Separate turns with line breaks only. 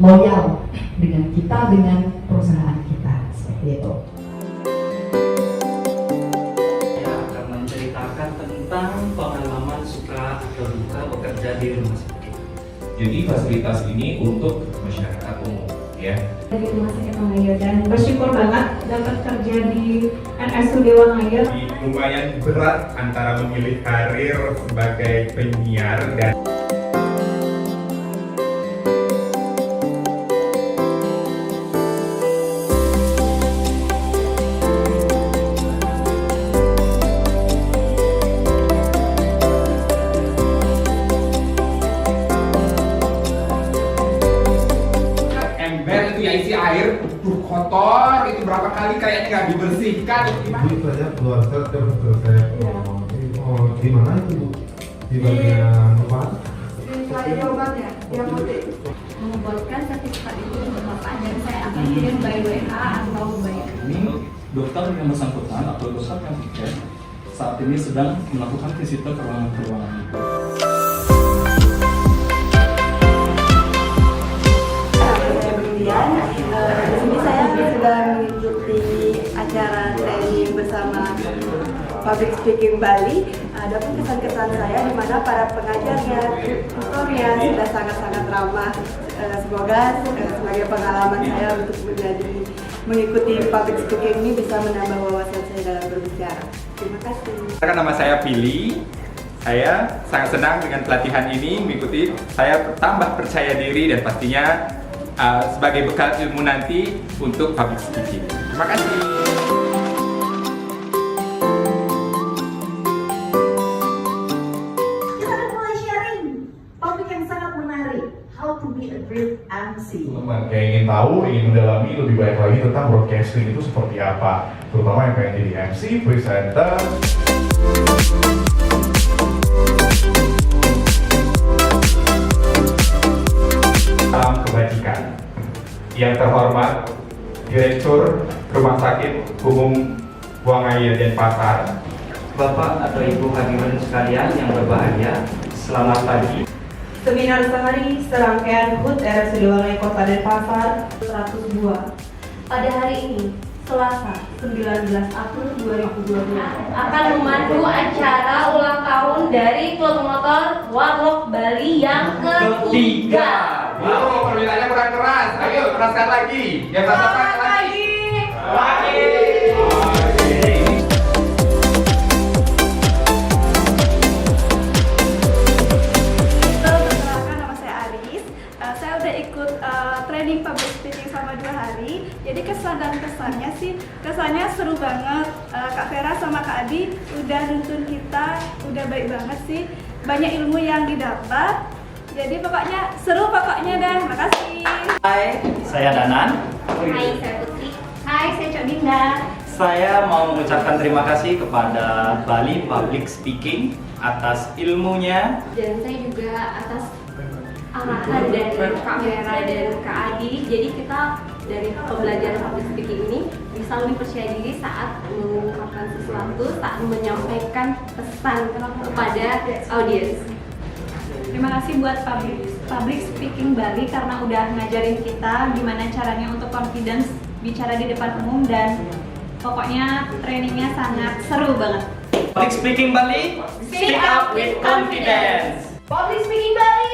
loyal dengan kita, dengan perusahaan kita, seperti itu.
Saya akan menceritakan tentang pengalaman suka atau duka bekerja di rumah sakit.
Jadi fasilitas ini untuk masyarakat umum, ya.
Dari Rumah Sakit Wangaya, dan bersyukur banget dapat kerja di RSUD Wangaya.
Lumayan berat antara memilih karir sebagai penyiar dan ember itu ya isi air, kotor, itu berapa kali kayaknya nggak dibersihkan, gimana?
Ibu saya keluarga terus selesai ngomong. Oh, di mana itu Bu? Di bagian obat?
Di obatnya, di apotek. Membuatkan sertifikat itu untuk Bapak, dan saya akan kirim by WA atau by.
Ini dokter yang bersangkutan atau dokter yang tiket saat ini sedang melakukan visiter ke ruangan-ruangan itu.
Di sini saya sudah mengikuti acara training bersama Public Speaking Bali. Ada pun kesan-kesan saya di mana para pengajarnya, tutornya sudah sangat-sangat ramah. Semoga sebagai pengalaman saya untuk mengikuti public speaking ini bisa menambah wawasan saya dalam berbicara. Terima kasih.
Nama saya Billy. Saya sangat senang dengan pelatihan ini, mengikuti. Saya tambah percaya diri dan pastinya sebagai bekal ilmu nanti untuk public speaking. Terima kasih.
Kita akan mulai sharing topik yang sangat menarik, how to be a great MC.
Teman-teman yang ingin tahu, ingin mendalami lebih baik lagi tentang broadcasting itu seperti apa, terutama yang pengen jadi MC, presenter.
Salam kebajikan. Yang terhormat Direktur Rumah Sakit Umum Wangaya Denpasar,
Bapak atau Ibu hadirin sekalian yang berbahagia, selamat pagi.
Seminar sehari serangkaian HUT RSUD Wangaya Kota Denpasar 102. Pada hari ini, Selasa 19 April 2020,
akan memandu acara ulang tahun dari klub motor Warlock Bali yang ketiga.
Wow, permintaannya kurang keras. Ayo, keraskan lagi. Yang rasakan lagi. Lagi.
Perkenalkan, nama saya Aris. Saya udah ikut training public speaking selama 2 hari. Jadi kesan dan kesannya sih, kesannya seru banget. Kak Vera sama Kak Adi udah nuntun kita, udah baik banget sih. Banyak ilmu yang didapat. Jadi pokoknya seru pokoknya dah. Makasih.
Hai, saya Danan.
Hai, saya Putri. Hai, saya Cok Dinda.
Saya mau mengucapkan terima kasih kepada Bali Public Speaking atas ilmunya.
Dan saya juga atas arahan dari Kak Vera dan Kak Adi. Jadi kita dari pembelajaran public speaking ini bisa lebih percaya diri saat mengungkapkan sesuatu, saat menyampaikan pesan kepada audiens.
terima kasih buat Public Speaking Bali karena udah ngajarin kita gimana caranya untuk confidence bicara di depan umum, dan pokoknya trainingnya sangat seru banget.
Public Speaking Bali, speak up with confidence.
Public Speaking Bali.